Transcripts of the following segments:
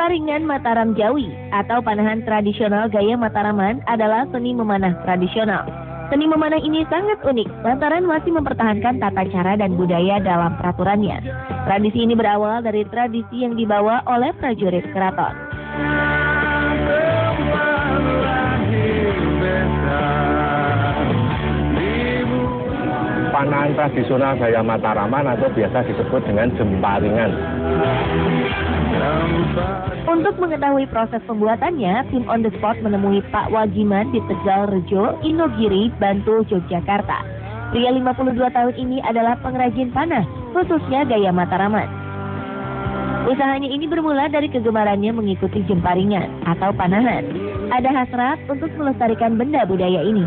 Jemparingan Mataram Jawi atau panahan tradisional gaya Mataraman adalah seni memanah tradisional. Seni memanah ini sangat unik lantaran masih mempertahankan tata cara dan budaya dalam peraturannya. Tradisi ini berawal dari tradisi yang dibawa oleh prajurit keraton. Panahan tradisional gaya Mataraman atau biasa disebut dengan jemparingan. Untuk mengetahui proses pembuatannya, tim on the spot menemui Pak Wagiman di Tegal Rejo, Inogiri, Bantul, Yogyakarta. Pria 52 tahun ini adalah pengrajin panah, khususnya gaya Mataraman. Usahanya ini bermula dari kegemarannya mengikuti jemparingan atau panahan. Ada hasrat untuk melestarikan benda budaya ini.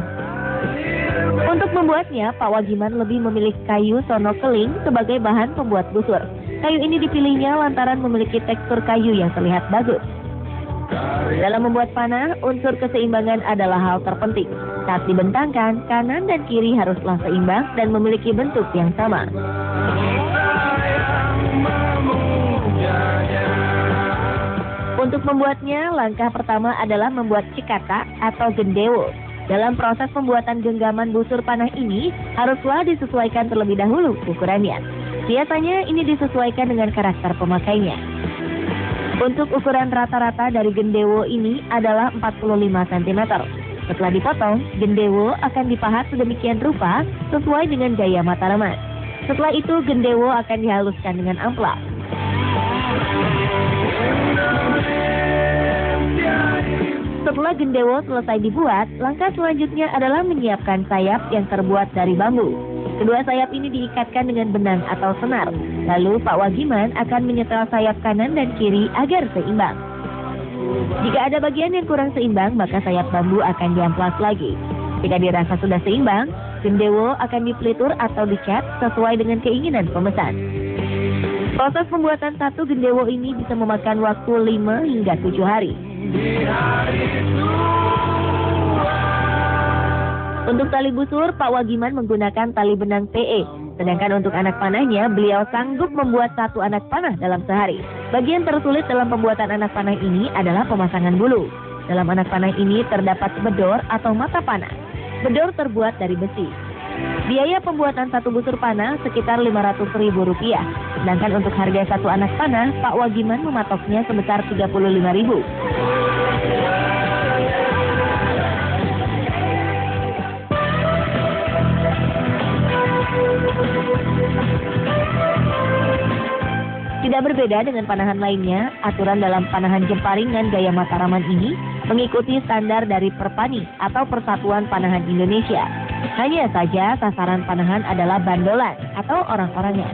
Untuk membuatnya, Pak Wagiman lebih memilih kayu sono keling sebagai bahan pembuat busur. Kayu ini dipilihnya lantaran memiliki tekstur kayu yang terlihat bagus. Dalam membuat panah, unsur keseimbangan adalah hal terpenting. Saat dibentangkan, kanan dan kiri haruslah seimbang dan memiliki bentuk yang sama. Untuk membuatnya, langkah pertama adalah membuat cikata atau gendewo. Dalam proses pembuatan genggaman busur panah ini, haruslah disesuaikan terlebih dahulu ukurannya. Biasanya ini disesuaikan dengan karakter pemakainya. Untuk ukuran rata-rata dari gendewo ini adalah 45 cm. Setelah dipotong, gendewo akan dipahat sedemikian rupa sesuai dengan gaya Mataraman. Setelah itu, gendewo akan dihaluskan dengan amplak. Setelah gendewo selesai dibuat, langkah selanjutnya adalah menyiapkan sayap yang terbuat dari bambu. Kedua sayap ini diikatkan dengan benang atau senar. Lalu Pak Wagiman akan menyetel sayap kanan dan kiri agar seimbang. Jika ada bagian yang kurang seimbang, maka sayap bambu akan diamplas lagi. Jika dirasa sudah seimbang, gendewo akan dipelitur atau dicat sesuai dengan keinginan pemesan. Proses pembuatan satu gendewo ini bisa memakan waktu 5 hingga 7 hari. Untuk tali busur, Pak Wagiman menggunakan tali benang PE. Sedangkan untuk anak panahnya, beliau sanggup membuat satu anak panah dalam sehari. Bagian tersulit dalam pembuatan anak panah ini adalah pemasangan bulu. Dalam anak panah ini terdapat bedor atau mata panah. Bedor terbuat dari besi. Biaya pembuatan satu busur panah sekitar Rp500.000. Sedangkan untuk harga satu anak panah, Pak Wagiman mematoknya sebesar Rp35.000. Tidak berbeda dengan panahan lainnya, aturan dalam panahan jemparingan gaya Mataraman ini mengikuti standar dari Perpani atau Persatuan Panahan Indonesia. Hanya saja sasaran panahan adalah bandolan atau orang-orangnya.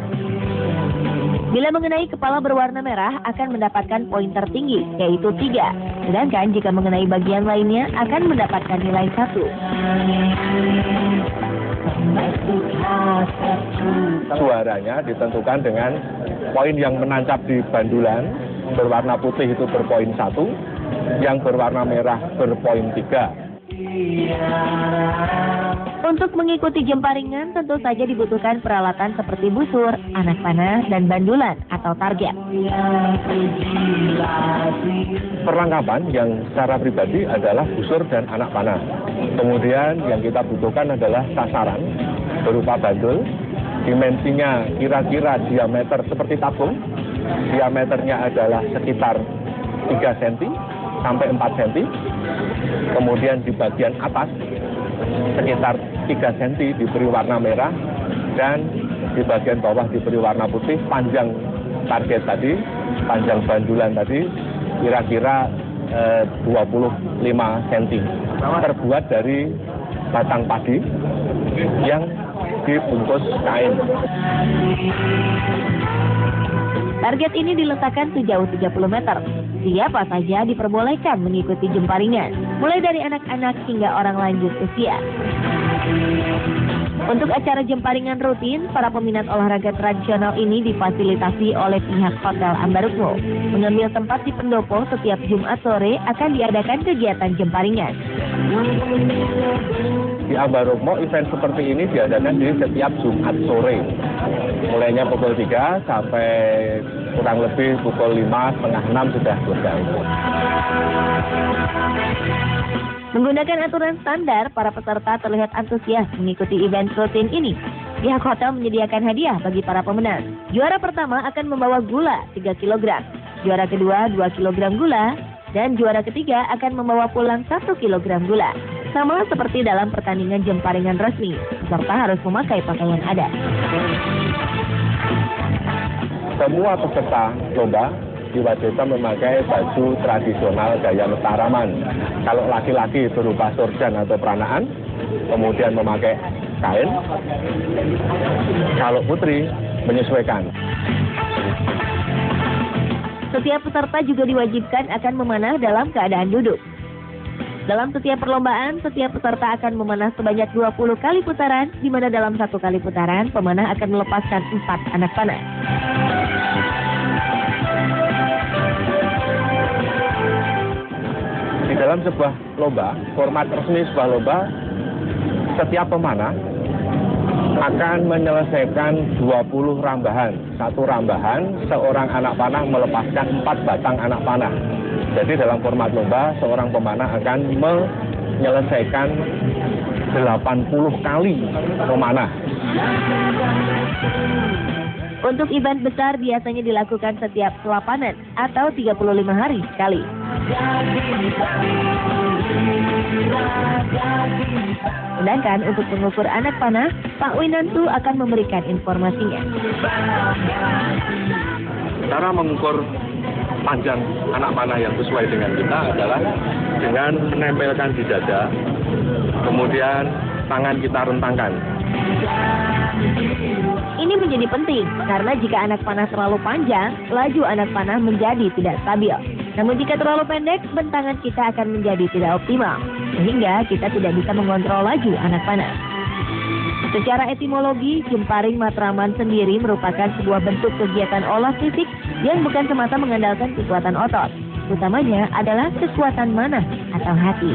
Bila mengenai kepala berwarna merah akan mendapatkan poin tertinggi, yaitu 3. Sedangkan jika mengenai bagian lainnya akan mendapatkan nilai 1. Suaranya ditentukan dengan poin yang menancap di bandulan berwarna putih itu berpoin 1, yang berwarna merah berpoin 3. Untuk mengikuti jemparingan tentu saja dibutuhkan peralatan seperti busur, anak panah, dan bandulan atau target. Perlengkapan yang secara pribadi adalah busur dan anak panah. Kemudian yang kita butuhkan adalah sasaran berupa bandul. Dimensinya kira-kira diameter seperti tabung. Diameternya adalah sekitar 3 cm sampai 4 cm. Kemudian di bagian atas sekitar 3 cm diberi warna merah dan di bagian bawah diberi warna putih. Panjang target tadi, panjang bandulan tadi kira-kira 25 cm. Terbuat dari batang padi yang dibungkus kain. Target ini diletakkan sejauh 30 meter. Siapa saja diperbolehkan mengikuti jemparingan, mulai dari anak-anak hingga orang lanjut usia. Untuk acara jemparingan rutin, para peminat olahraga tradisional ini difasilitasi oleh pihak Hotel Ambarukmo. Mengambil tempat di pendopo setiap Jumat sore akan diadakan kegiatan jemparingan. Di Ambarukmo event seperti ini diadakan di setiap Jumat sore. Mulainya pukul 3 sampai kurang lebih pukul 5, setengah 6 sudah selesai. Menggunakan aturan standar, para peserta terlihat antusias mengikuti event rutin ini. Pihak hotel menyediakan hadiah bagi para pemenang. Juara pertama akan membawa gula 3 kg, juara kedua 2 kg gula, dan juara ketiga akan membawa pulang 1 kg gula. Sama seperti dalam pertandingan jemparingan resmi, peserta harus memakai pakaian adat. Semua peserta lomba diwajibkan memakai baju tradisional gaya Mataraman. Kalau laki-laki berupa sorjan atau peranaan, kemudian memakai kain. Kalau putri menyesuaikan. Setiap peserta juga diwajibkan akan memanah dalam keadaan duduk. Dalam setiap perlombaan, setiap peserta akan memanah sebanyak 20 kali putaran, di mana dalam 1 kali putaran, pemanah akan melepaskan 4 anak panah. Di dalam sebuah lomba, format resmi sebuah lomba, setiap pemanah akan menyelesaikan 20 rambahan. Satu rambahan, seorang anak panah melepaskan 4 batang anak panah. Jadi dalam format lomba, seorang pemanah akan menyelesaikan 80 kali memanah. Untuk event besar biasanya dilakukan setiap selapanan atau 35 hari sekali. Sedangkan untuk mengukur anak panah, Pak Winantu akan memberikan informasinya. Cara mengukur panjang anak panah yang sesuai dengan kita adalah dengan menempelkan di dada, kemudian tangan kita rentangkan. Ini menjadi penting karena jika anak panah terlalu panjang, laju anak panah menjadi tidak stabil. Namun jika terlalu pendek, bentangan kita akan menjadi tidak optimal, sehingga kita tidak bisa mengontrol laju anak panah. Secara etimologi, jemparing Matraman sendiri merupakan sebuah bentuk kegiatan olah fisik yang bukan semata mengandalkan kekuatan otot. Utamanya adalah kekuatan manah atau hati.